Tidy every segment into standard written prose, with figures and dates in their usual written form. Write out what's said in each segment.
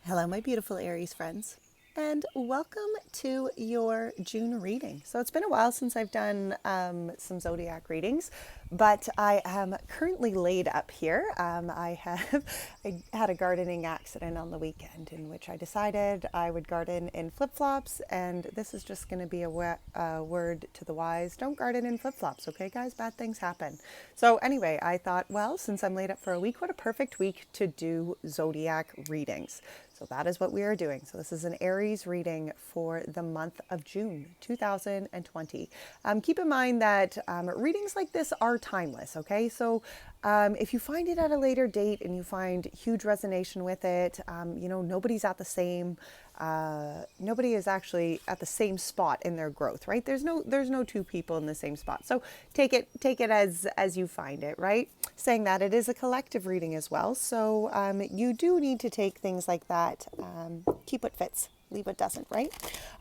Hello, my beautiful Aries friends, and welcome to your June reading. So it's been a while since I've done some zodiac readings, but I am currently laid up here. I had a gardening accident on the weekend in which I decided I would garden in flip-flops, and this is just going to be a word to the wise. Don't garden in flip-flops, okay, guys? Bad things happen. So anyway, I thought, well, since I'm laid up for a week, what a perfect week to do zodiac readings. So that is what we are doing. So this is an Aries reading for the month of June 2020. Keep in mind that readings like this are timeless, okay? So if you find it at a later date and you find huge resonation with it, nobody's at the same nobody is actually at the same spot in their growth, right? There's no two people in the same spot. So take it as you find it, right? Saying that, it is a collective reading as well. So you do need to take things like that. Keep what fits, leave what doesn't, right?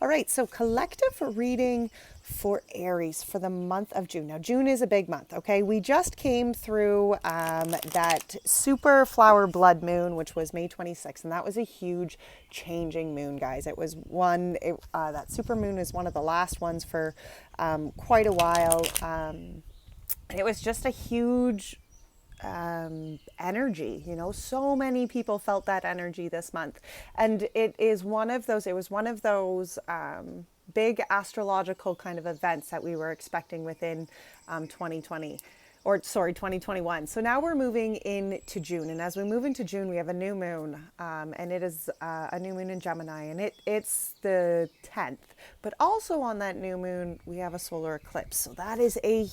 All right, so collective reading for Aries for the month of June. Now, June is a big month, okay? We just came through that super flower blood moon, which was May 26th, and that was a huge changing moon, guys. It was that super moon is one of the last ones for quite a while. It was just a huge energy, so many people felt that energy this month, and it was one of those big astrological kind of events that we were expecting within 2021. So now we're moving into June, and as we move into June, we have a new moon, and it is a new moon in Gemini, and it's the 10th. But also on that new moon, we have a solar eclipse. So that is a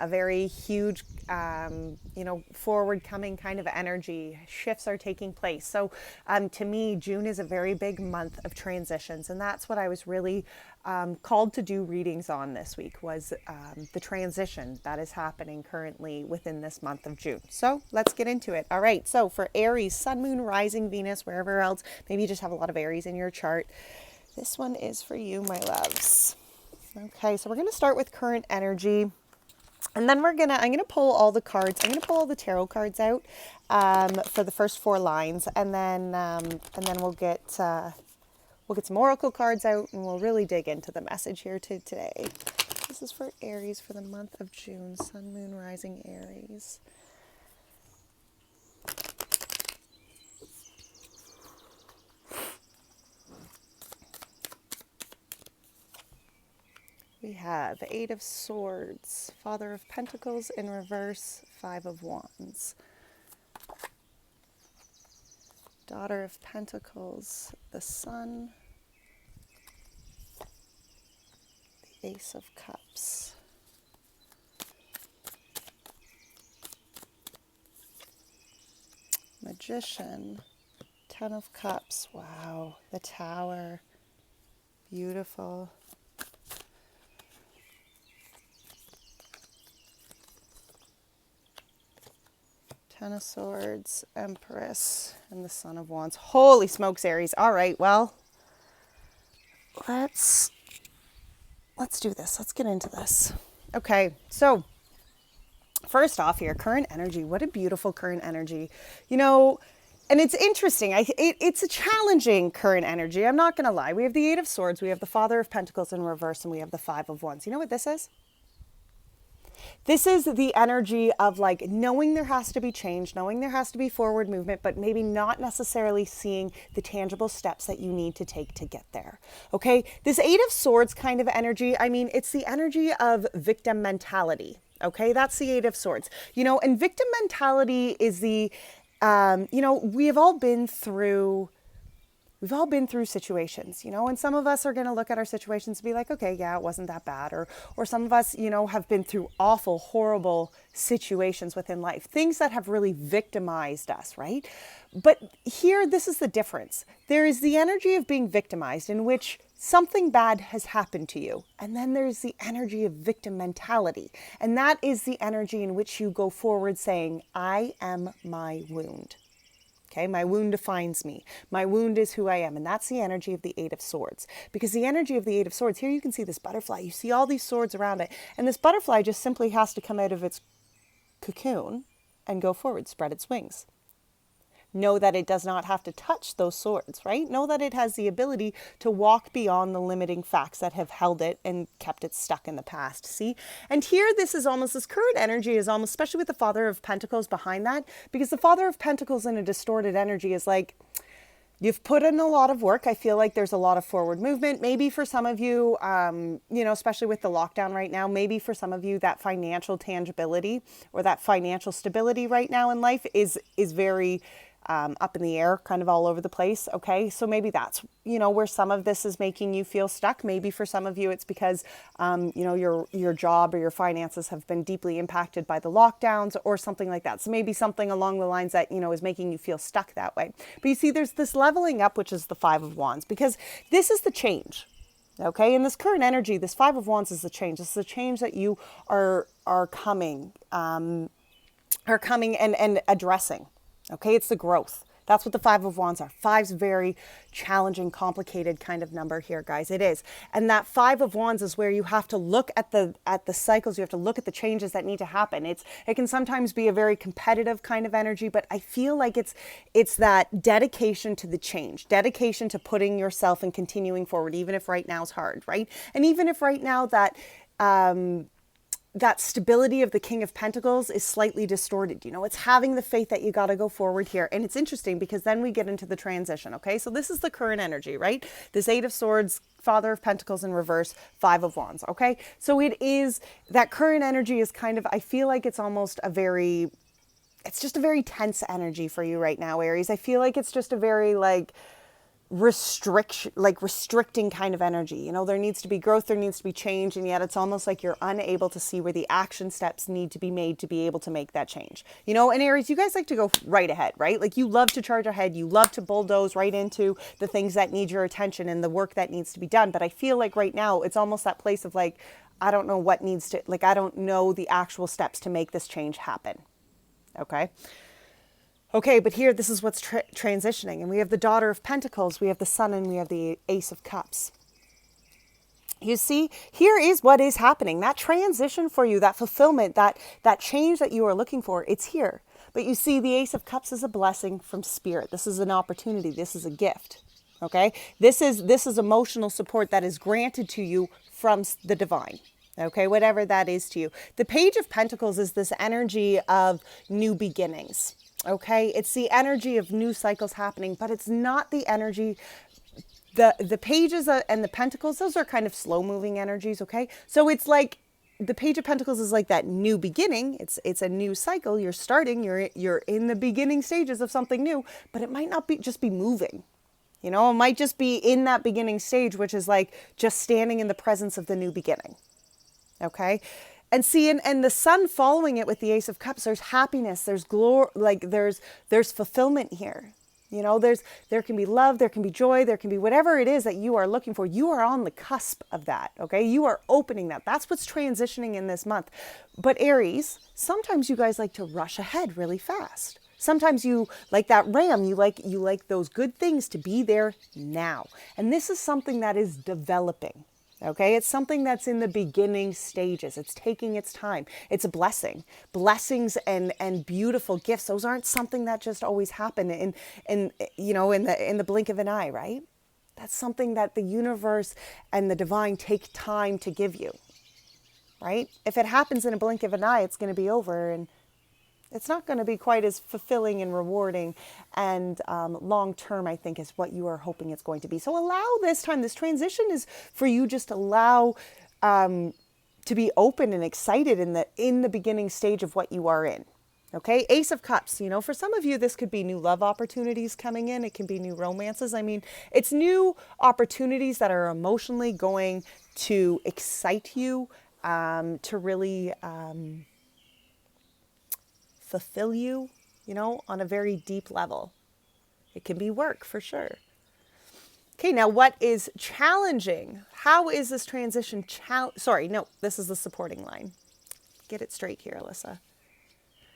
very huge, forward coming kind of energy. Shifts are taking place. So to me, June is a very big month of transitions, and that's what I was really called to do readings on this week, was the transition that is happening currently within this month of June. So let's get into it. All right, so for Aries, Sun, Moon, Rising, Venus, wherever else, maybe you just have a lot of Aries in your chart. This one is for you, my loves. Okay, so we're going to start with current energy. And then I'm going to pull all the cards. I'm going to pull all the tarot cards out for the first 4 lines. And then we'll get some oracle cards out, and we'll really dig into the message here today. This is for Aries for the month of June. Sun, Moon, Rising, Aries. We have 8 of Swords, Father of Pentacles in reverse, 5 of Wands. Daughter of Pentacles, the Sun, the Ace of Cups. Magician, 10 of Cups. Wow, the Tower, beautiful. Ten of Swords, Empress, and the Son of Wands. Holy smokes, Aries. All right, well, let's do this. Let's get into this. Okay, so first off here, current energy. What a beautiful current energy. And it's interesting. It's a challenging current energy. I'm not going to lie. We have the 8 of Swords, we have the Father of Pentacles in reverse, and we have the 5 of Wands. You know what this is? This is the energy of knowing there has to be change, knowing there has to be forward movement, but maybe not necessarily seeing the tangible steps that you need to take to get there. Okay. This 8 of Swords kind of energy. I mean, it's the energy of victim mentality. Okay. That's the 8 of Swords, and victim mentality is we've all been through situations, and some of us are going to look at our situations and be like, okay, yeah, it wasn't that bad. Or some of us, have been through awful, horrible situations within life, things that have really victimized us, right? But here, this is the difference. There is the energy of being victimized in which something bad has happened to you. And then there's the energy of victim mentality. And that is the energy in which you go forward saying, I am my wound. Okay, my wound defines me. My wound is who I am. And that's the energy of the 8 of Swords. Because the energy of the 8 of Swords, here you can see this butterfly. You see all these swords around it. And this butterfly just simply has to come out of its cocoon and go forward, spread its wings. Know that it does not have to touch those swords, right? Know that it has the ability to walk beyond the limiting facts that have held it and kept it stuck in the past. See? And here, this is almost, this current energy is almost, especially with the Father of Pentacles behind that, because the Father of Pentacles in a distorted energy is like, you've put in a lot of work. I feel like there's a lot of forward movement. Maybe for some of you, you know, especially with the lockdown right now, maybe for some of you that financial tangibility or that financial stability right now in life is very up in the air, kind of all over the place. Okay. So maybe that's, you know, where some of this is making you feel stuck. Maybe for some of you, it's because, you know, your job or your finances have been deeply impacted by the lockdowns or something like that. So maybe something along the lines that, you know, is making you feel stuck that way. But you see, there's this leveling up, which is the Five of Wands, because this is the change. Okay. In this current energy, this Five of Wands is the change. This is the change that you are coming and addressing. Okay, it's the growth. That's what the Five of Wands are. Five's very challenging, complicated kind of number here, guys. It is. And that Five of Wands is where you have to look at the cycles. You have to look at the changes that need to happen. It can sometimes be a very competitive kind of energy, but I feel like it's that dedication to the change, dedication to putting yourself and continuing forward, even if right now is hard, right? And even if right now that that stability of the King of Pentacles is slightly distorted. You know, it's having the faith that you got to go forward here. And it's interesting because then we get into the transition. Okay. So this is the current energy, right? This Eight of Swords, Father of Pentacles in reverse, Five of Wands. Okay. So it is, that current energy is kind of, I feel like it's almost it's just a very tense energy for you right now, Aries. I feel like it's just a very restricting kind of energy. You know, there needs to be growth, there needs to be change, and yet it's almost like you're unable to see where the action steps need to be made to be able to make that change. You know, and Aries, you guys like to go right ahead, right? Like you love to charge ahead, you love to bulldoze right into the things that need your attention and the work that needs to be done. But I feel like right now it's almost that place of like, I don't know what needs to, like, I don't know the actual steps to make this change happen. Okay. Okay, but here, this is what's transitioning. And we have the Daughter of Pentacles, we have the Sun, and we have the Ace of Cups. You see, here is what is happening. That transition for you, that fulfillment, that change that you are looking for, it's here. But you see, the Ace of Cups is a blessing from Spirit. This is an opportunity. This is a gift. Okay? This is emotional support that is granted to you from the divine. Okay, whatever that is to you. The Page of Pentacles is this energy of new beginnings. Okay, it's the energy of new cycles happening, but it's not the energy, the pages and the pentacles, those are kind of slow moving energies. Okay, so it's like the Page of Pentacles is like that new beginning. It's a new cycle. You're starting, you're in the beginning stages of something new, but it might not be just be moving. You know, it might just be in that beginning stage, which is like just standing in the presence of the new beginning. Okay. And see, and the Sun following it with the Ace of Cups, there's happiness, there's glory, like there's fulfillment here. You know, there can be love, there can be joy, there can be whatever it is that you are looking for. You are on the cusp of that, okay? You are opening that. That's what's transitioning in this month. But Aries, sometimes you guys like to rush ahead really fast. Sometimes you, like that ram, you like those good things to be there now. And this is something that is developing. Okay, it's something that's in the beginning stages. It's taking its time. It's a blessing. Blessings and beautiful gifts. Those aren't something that just always happen in the blink of an eye, right? That's something that the universe and the divine take time to give you, right? If it happens in a blink of an eye, it's going to be over, and it's not going to be quite as fulfilling and rewarding and long-term, I think, is what you are hoping it's going to be. So allow this time. This transition is for you just allow to be open and excited in the beginning stage of what you are in. Okay, Ace of Cups, you know, for some of you, this could be new love opportunities coming in. It can be new romances. I mean, it's new opportunities that are emotionally going to excite you, to really fulfill you, you know, on a very deep level. It can be work for sure. Okay, now what is challenging? How is this transition this is the supporting line. Get it straight here, Alyssa.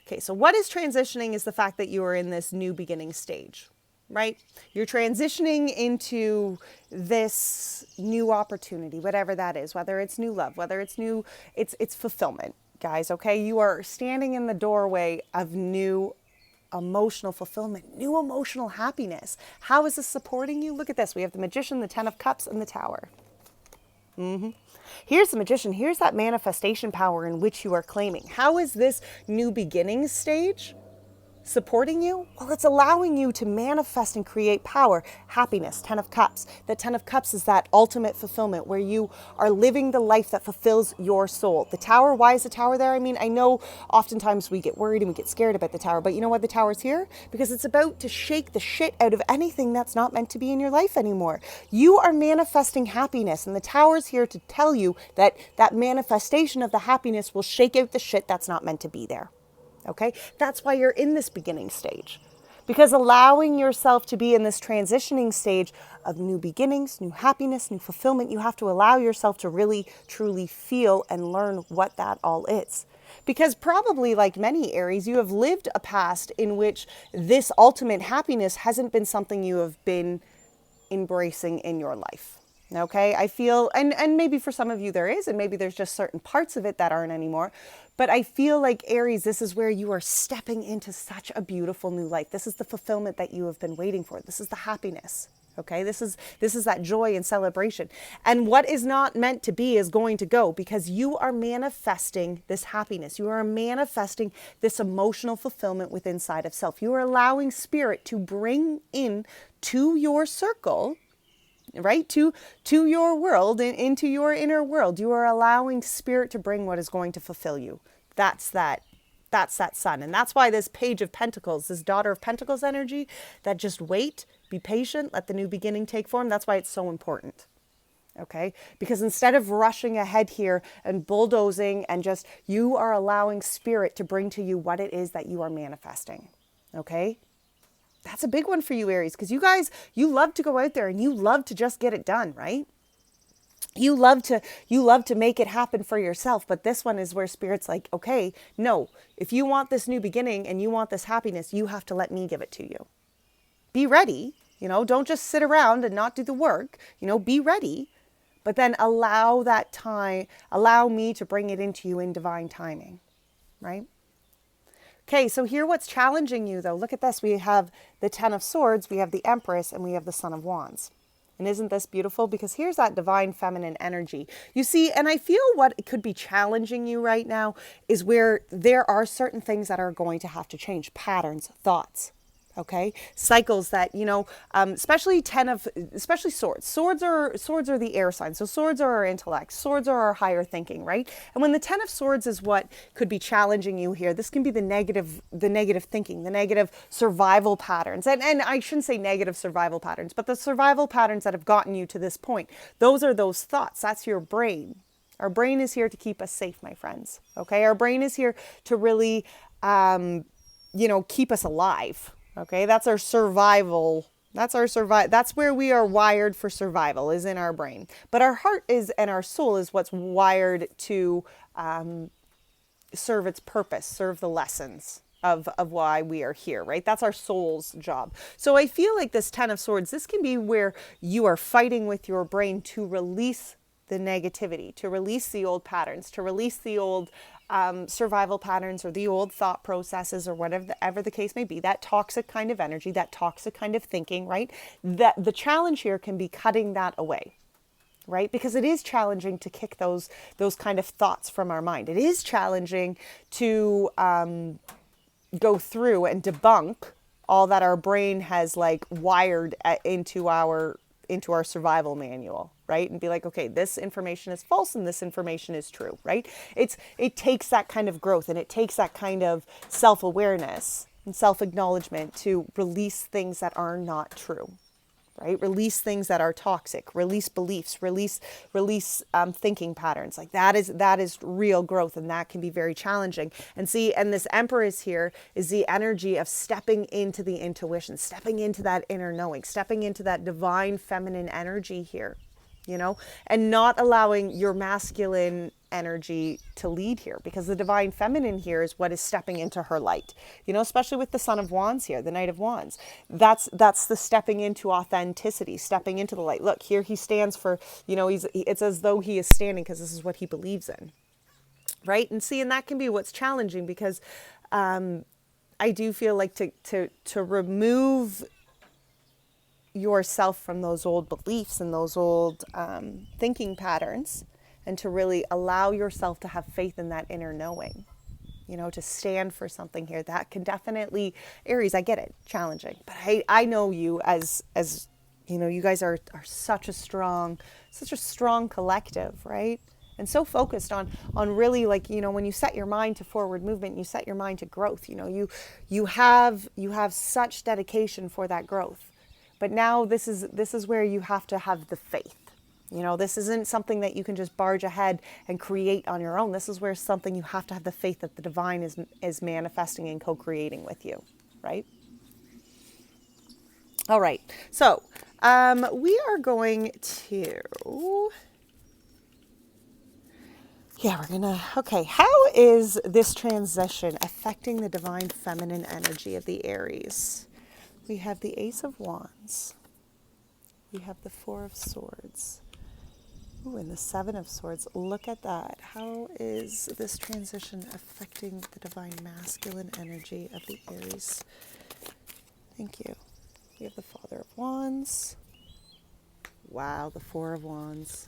Okay, so what is transitioning is the fact that you are in this new beginning stage, right? You're transitioning into this new opportunity, whatever that is, whether it's new love, whether it's new, it's fulfillment. Guys, okay, you are standing in the doorway of new emotional fulfillment, new emotional happiness. How is this supporting you? Look at this. We have the Magician, the Ten of Cups, and the Tower. Here's the Magician. Here's that manifestation power in which you are claiming. How is this new beginning stage supporting you? Well, it's allowing you to manifest and create power, happiness, Ten of Cups. The Ten of Cups is that ultimate fulfillment where you are living the life that fulfills your soul. The Tower, why is the Tower there? I mean, I know oftentimes we get worried and we get scared about the Tower, but you know why the Tower's here? Because it's about to shake the shit out of anything that's not meant to be in your life anymore. You are manifesting happiness, and the Tower's here to tell you that that manifestation of the happiness will shake out the shit that's not meant to be there. Okay, that's why you're in this beginning stage, because allowing yourself to be in this transitioning stage of new beginnings, new happiness, new fulfillment, you have to allow yourself to really, truly feel and learn what that all is. Because probably like many Aries, you have lived a past in which this ultimate happiness hasn't been something you have been embracing in your life. Okay, I feel, and maybe for some of you there is, and maybe there's just certain parts of it that aren't anymore. But I feel like Aries, this is where you are stepping into such a beautiful new life. This is the fulfillment that you have been waiting for. This is the happiness. Okay, this is that joy and celebration. And what is not meant to be is going to go, because you are manifesting this happiness. You are manifesting this emotional fulfillment within inside of self. You are allowing spirit to bring in to your circle, right, to your world and into your inner world. You are allowing spirit to bring what is going to fulfill you. That's that sun. And that's why this Page of Pentacles, this Daughter of Pentacles energy, that just wait, be patient, let the new beginning take form. That's why it's so important. Okay, because instead of rushing ahead here and bulldozing and just, you are allowing spirit to bring to you what it is that you are manifesting. Okay, that's a big one for you, Aries, because you guys, you love to go out there and you love to just get it done, right? You love to make it happen for yourself. But this one is where spirit's like, okay, no, if you want this new beginning and you want this happiness, you have to let me give it to you. Be ready, don't just sit around and not do the work, be ready, but then allow that time, allow me to bring it into you in divine timing, right? Okay, so here what's challenging you though, look at this. We have the Ten of Swords, we have the Empress, and we have the Son of Wands. And isn't this beautiful? Because here's that divine feminine energy. You see, and I feel what could be challenging you right now is where there are certain things that are going to have to change. Patterns, thoughts, okay? Cycles that, especially swords. Swords are the air signs. So swords are our intellect. Swords are our higher thinking, right? And when the Ten of Swords is what could be challenging you here, this can be the negative thinking, the negative survival patterns. And I shouldn't say negative survival patterns, but the survival patterns that have gotten you to this point. Those are those thoughts. That's your brain. Our brain is here to keep us safe, my friends. Okay? Our brain is here to really, keep us alive. Okay, that's our survival. That's where we are wired for survival, is in our brain. But our heart and our soul is what's wired to serve its purpose, serve the lessons of why we are here, right? That's our soul's job. So I feel like this Ten of Swords, this can be where you are fighting with your brain to release the negativity, to release the old patterns, to release the old survival patterns or the old thought processes or whatever the case may be, that toxic kind of energy, that toxic kind of thinking, right? That the challenge here can be cutting that away, right? Because it is challenging to kick those kind of thoughts from our mind. It is challenging to go through and debunk all that our brain has like wired into our survival manual, right? And be like, okay, this information is false and this information is true, right? It takes that kind of growth and it takes that kind of self-awareness and self-acknowledgement to release things that are not true, right? Release things that are toxic, release beliefs, release thinking patterns. Like that is real growth, and that can be very challenging. And see, and this Empress here is the energy of stepping into the intuition, stepping into that inner knowing, stepping into that divine feminine energy here, and not allowing your masculine energy to lead here, because the divine feminine here is what is stepping into her light, especially with the Son of Wands here, the Knight of Wands. That's the stepping into authenticity, stepping into the light. Look, here he stands for, it's as though he is standing because this is what he believes in, right? And see, and that can be what's challenging, because I do feel like to remove yourself from those old beliefs and those old thinking patterns, and to really allow yourself to have faith in that inner knowing, you know, to stand for something here. That can definitely, Aries, I get it, challenging, but I know you as you know, you guys are such a strong collective, right? And so focused on really, like, you know, when you set your mind to forward movement, you set your mind to growth. You know, you have such dedication for that growth. But now this is where you have to have the faith. You know, this isn't something that you can just barge ahead and create on your own. This is where something you have to have the faith that the divine is manifesting and co-creating with you, right? All right. So we are going to... Yeah, we're gonna, okay, how is this transition affecting the divine feminine energy of the Aries? We have the Ace of Wands. We have the Four of Swords. Ooh, and the Seven of Swords. Look at that. How is this transition affecting the divine masculine energy of the Aries? Thank you. We have the Father of Wands. Wow, the Four of Wands.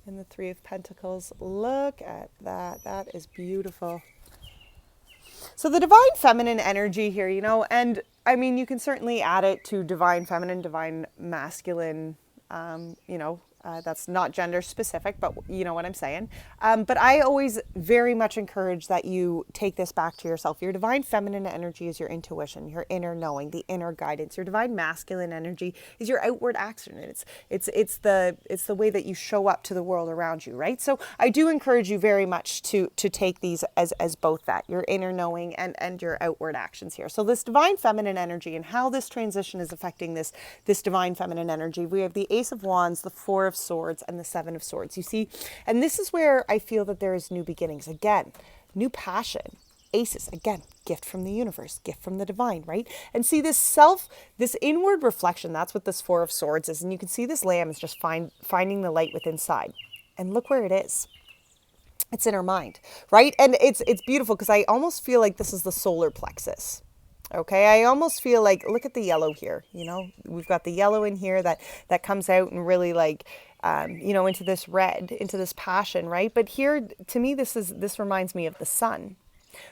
And the Three of Pentacles. Look at that. That is beautiful. So the divine feminine energy here, you know, and I mean, you can certainly add it to divine feminine, divine masculine, you know, that's not gender specific, but you know what I'm saying. But I always very much encourage that you take this back to yourself. Your divine feminine energy is your intuition, your inner knowing, the inner guidance. Your divine masculine energy is your outward action. It's the way that you show up to the world around you, right? So I do encourage you very much to take these as both that, your inner knowing and your outward actions here. So this divine feminine energy and how this transition is affecting this divine feminine energy. We have the Ace of Wands, the Four of Swords, and the Seven of Swords. You see, and this is where I feel that there is new beginnings. Again, new passion. Aces, again, gift from the universe, gift from the divine, right? And see this inward reflection, that's what this Four of Swords is. And you can see this lamb is just finding the light within inside. And look where it is. It's in her mind, right? And it's beautiful because I almost feel like this is the solar plexus. Okay, I almost feel like, look at the yellow here, you know, we've got the yellow in here that comes out and really like, you know, into this red, into this passion, right? But here, to me, this reminds me of the sun,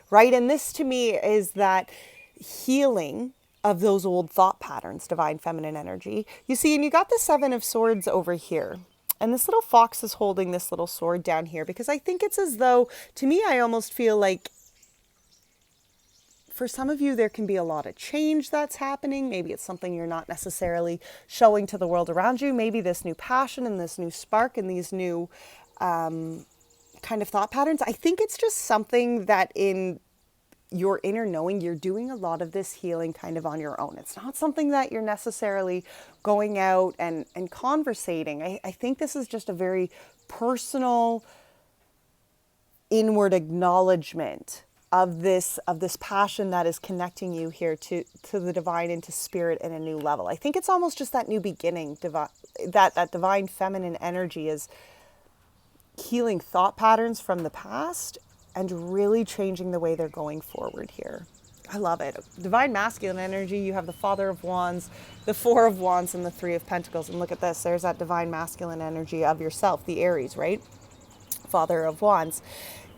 right? And this to me is that healing of those old thought patterns, divine feminine energy. You see, and you got the Seven of Swords over here. And this little fox is holding this little sword down here because I think it's as though, to me, I almost feel like for some of you, there can be a lot of change that's happening. Maybe it's something you're not necessarily showing to the world around you. Maybe this new passion and this new spark and these new kind of thought patterns. I think it's just something that in your inner knowing, you're doing a lot of this healing kind of on your own. It's not something that you're necessarily going out and conversating. I think this is just a very personal inward acknowledgement of this passion that is connecting you here to the divine and to spirit in a new level. I think it's almost just that new beginning, that divine feminine energy is healing thought patterns from the past and really changing the way they're going forward here. I love it. Divine masculine energy, you have the Father of Wands, the Four of Wands, and the Three of Pentacles. And look at this, there's that divine masculine energy of yourself, the Aries, right? Father of Wands.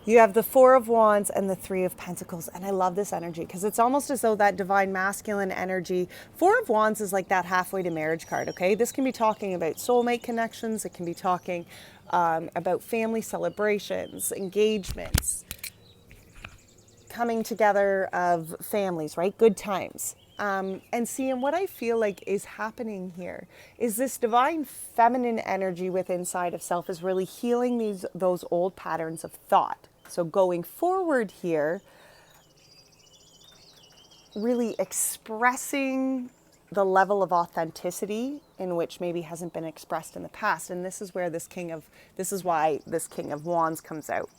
You have the Four of Wands and the Three of Pentacles. And I love this energy because it's almost as though that divine masculine energy, Four of Wands is like that halfway to marriage card, okay? This can be talking about soulmate connections. It can be talking about family celebrations, engagements, coming together of families, right? Good times. And seeing what I feel like is happening here is this divine feminine energy within inside of self is really healing those old patterns of thought. So going forward here, really expressing the level of authenticity in which maybe hasn't been expressed in the past. And this is where this is why this King of Wands comes out.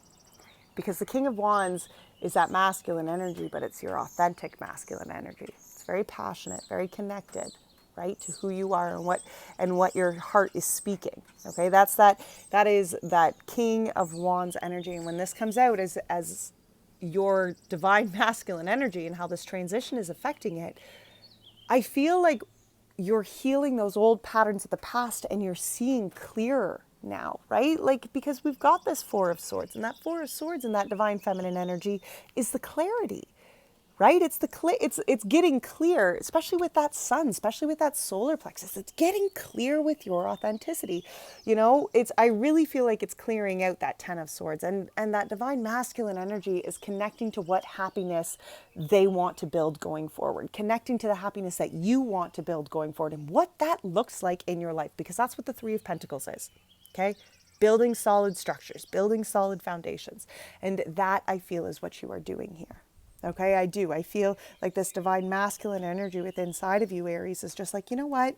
Because the King of Wands is that masculine energy, but it's your authentic masculine energy. It's very passionate, very connected, right? To who you are and what your heart is speaking. Okay, that is that King of Wands energy. And when this comes out as your divine masculine energy and how this transition is affecting it, I feel like you're healing those old patterns of the past and you're seeing clearer now, right? Like, because we've got this Four of Swords, and that Four of Swords and that divine feminine energy is the clarity, right? It's it's getting clear, especially with that sun, especially with that solar plexus. It's getting clear with your authenticity. You know, I really feel like it's clearing out that Ten of Swords, and that divine masculine energy is connecting to what happiness they want to build going forward, connecting to the happiness that you want to build going forward and what that looks like in your life, because that's what the Three of Pentacles is. Okay? Building solid structures, building solid foundations. And that, I feel, is what you are doing here. Okay, I do. I feel like this divine masculine energy within inside of you, Aries, is just like, you know what?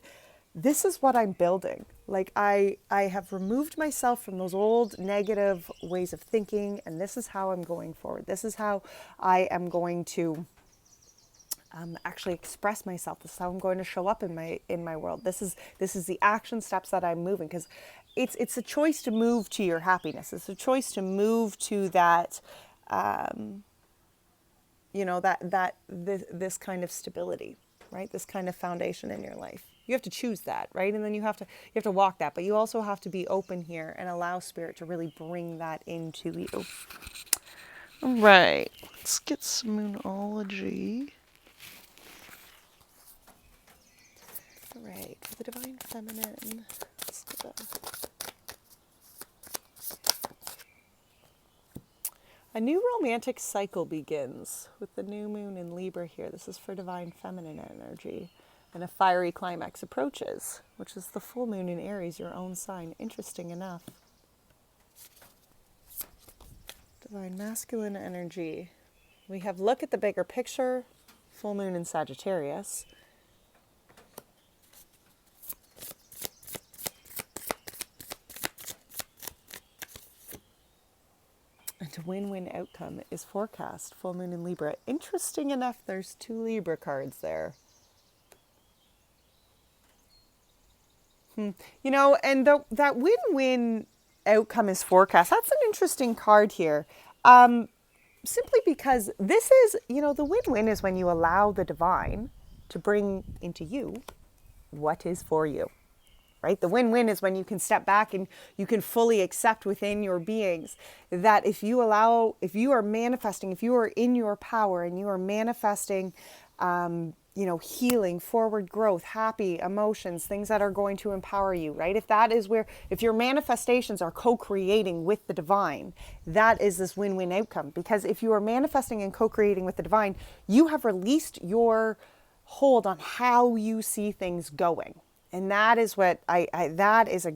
This is what I'm building. Like I have removed myself from those old negative ways of thinking, and this is how I'm going forward. This is how I am going to actually express myself. This is how I'm going to show up in my world. This is the action steps that I'm moving, because it's a choice to move to your happiness. It's a choice to move to that. You know, this kind of stability, right? This kind of foundation in your life. You have to choose that, right? And then you have to walk that, but you also have to be open here and allow Spirit to really bring that into you. All right, let's get some Moonology. All right, for the divine feminine, let's do a new romantic cycle begins with the new moon in Libra here. This is for divine feminine energy. And a fiery climax approaches, which is the full moon in Aries, your own sign. Interesting enough. Divine masculine energy. We have look at the bigger picture, full moon in Sagittarius. And a win-win outcome is forecast, full moon in Libra. Interesting enough, there's 2 Libra cards there. You know, and that win-win outcome is forecast. That's an interesting card here. Simply because this is, you know, the win-win is when you allow the divine to bring into you what is for you. Right? The win-win is when you can step back and you can fully accept within your beings that if you are manifesting, if you are in your power and you are manifesting, you know, healing, forward growth, happy emotions, things that are going to empower you, right? If your manifestations are co-creating with the divine, that is this win-win outcome. Because if you are manifesting and co-creating with the divine, you have released your hold on how you see things going. And that is what that is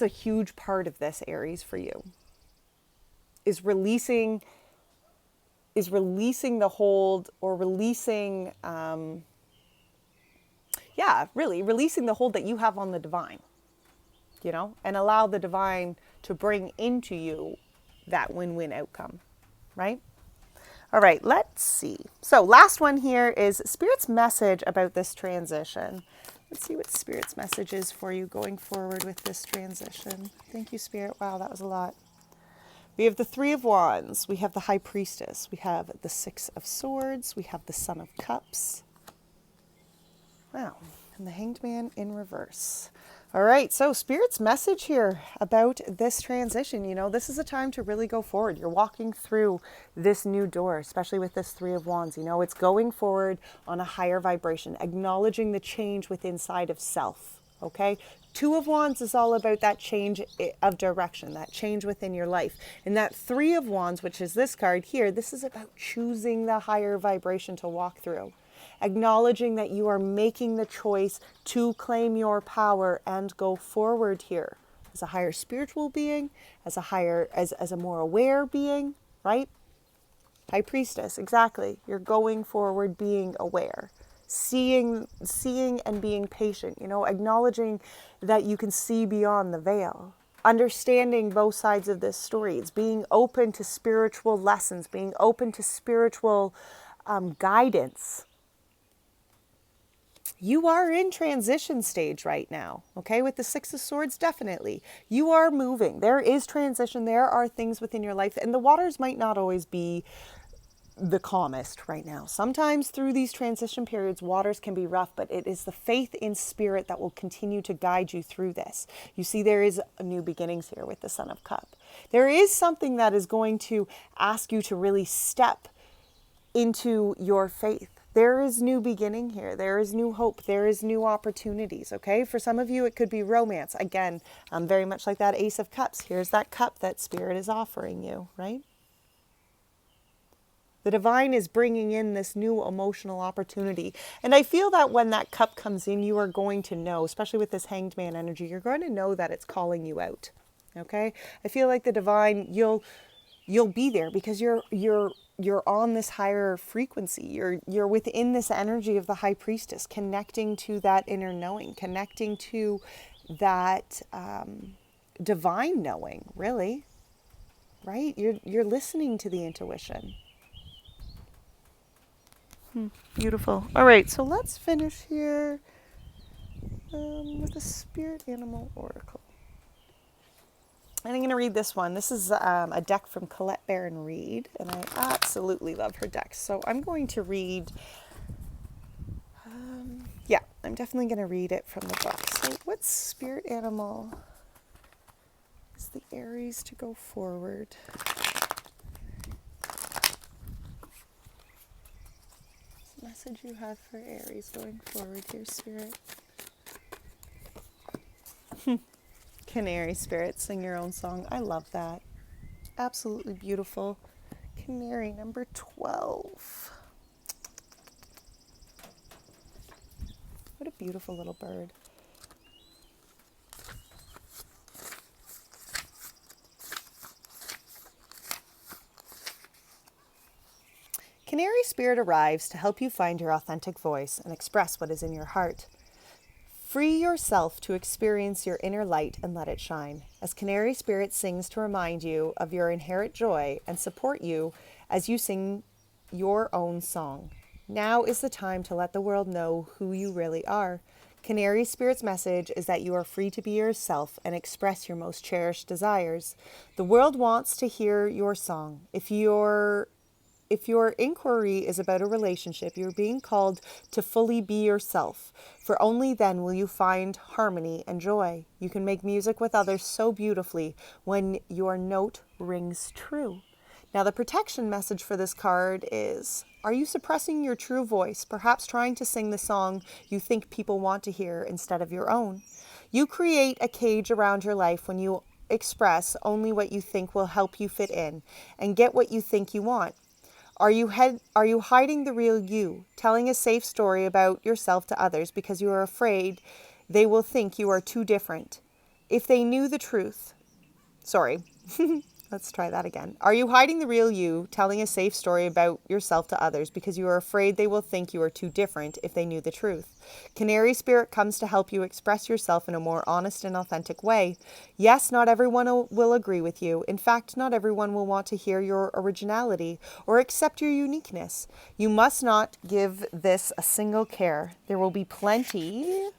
a huge part of this, Aries, for you. Is releasing the hold, or releasing, releasing the hold that you have on the divine, you know, and allow the divine to bring into you that win-win outcome, right? All right, let's see. So last one here is Spirit's message about this transition. Let's see what Spirit's message is for you going forward with this transition. Thank you, Spirit. Wow, that was a lot. We have the Three of Wands. We have the High Priestess. We have the Six of Swords. We have the Son of Cups. Wow, and the Hanged Man in reverse. All right, so Spirit's message here about this transition, you know, this is a time to really go forward. You're walking through this new door, especially with this Three of Wands. You know, it's going forward on a higher vibration, acknowledging the change within inside of self, okay? Two of Wands is all about that change of direction, that change within your life. And that Three of Wands, which is this card here, this is about choosing the higher vibration to walk through. Acknowledging that you are making the choice to claim your power and go forward here as a higher spiritual being, as a more aware being, right? High Priestess, exactly. You're going forward being aware, seeing and being patient, you know, acknowledging that you can see beyond the veil, understanding both sides of this story. It's being open to spiritual lessons, being open to spiritual guidance. You are in transition stage right now, okay? With the Six of Swords, definitely. You are moving. There is transition. There are things within your life, and the waters might not always be the calmest right now. Sometimes through these transition periods, waters can be rough, but it is the faith in spirit that will continue to guide you through this. You see, there is a new beginnings here with the Son of Cup. There is something that is going to ask you to really step into your faith. There is new beginning here. There is new hope. There is new opportunities, okay? For some of you, it could be romance. Again, very much like that Ace of Cups. Here's that cup that Spirit is offering you, right? The divine is bringing in this new emotional opportunity. And I feel that when that cup comes in, you are going to know, especially with this Hanged Man energy, you're going to know that it's calling you out. Okay? I feel like the divine, you'll be there because you're on this higher frequency. You're within this energy of the High Priestess, connecting to that inner knowing, connecting to that divine knowing, really. Right? You're listening to the intuition. Beautiful. All right, so let's finish here with the Spirit Animal Oracle. And I'm going to read this one. This is a deck from Colette Baron-Reid, and I absolutely love her decks. So I'm going to read, I'm definitely going to read it from the book. So what spirit animal is the Aries to go forward? Message you have for Aries going forward here, Spirit. Canary Spirit, sing your own song. I love that. Absolutely beautiful. Canary number 12. What a beautiful little bird. Canary Spirit arrives to help you find your authentic voice and express what is in your heart. Free yourself to experience your inner light and let it shine, as Canary Spirit sings to remind you of your inherent joy and support you as you sing your own song. Now is the time to let the world know who you really are. Canary Spirit's message is that you are free to be yourself and express your most cherished desires. The world wants to hear your song. If your inquiry is about a relationship, you're being called to fully be yourself, for only then will you find harmony and joy. You can make music with others so beautifully when your note rings true. Now, the protection message for this card is, are you suppressing your true voice, perhaps trying to sing the song you think people want to hear instead of your own? You create a cage around your life when you express only what you think will help you fit in and get what you think you want. Are you hiding the real you, telling a safe story about yourself to others because you are afraid they will think you are too different? If they knew the truth. Sorry. Let's try that again. Are you hiding the real you, telling a safe story about yourself to others because you are afraid they will think you are too different if they knew the truth? Canary Spirit comes to help you express yourself in a more honest and authentic way. Yes, not everyone will agree with you. In fact, not everyone will want to hear your originality or accept your uniqueness. You must not give this a single care. There will be plenty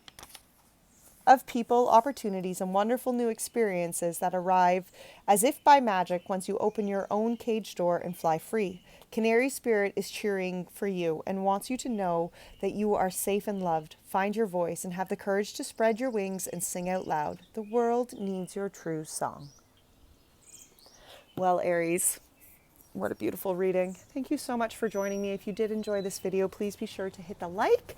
of people, opportunities, and wonderful new experiences that arrive as if by magic once you open your own cage door and fly free. Canary Spirit is cheering for you and wants you to know that you are safe and loved. Find your voice and have the courage to spread your wings and sing out loud. The world needs your true song. Well, Aries, what a beautiful reading. Thank you so much for joining me. If you did enjoy this video, please be sure to hit the like,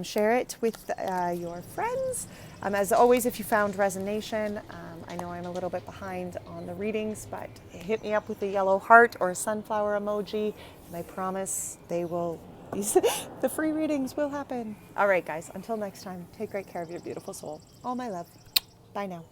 share it with your friends. As always, if you found resonation, I know I'm a little bit behind on the readings, but hit me up with a yellow heart or a sunflower emoji, and I promise they will, the free readings will happen. All right, guys, until next time, take great care of your beautiful soul. All my love. Bye now.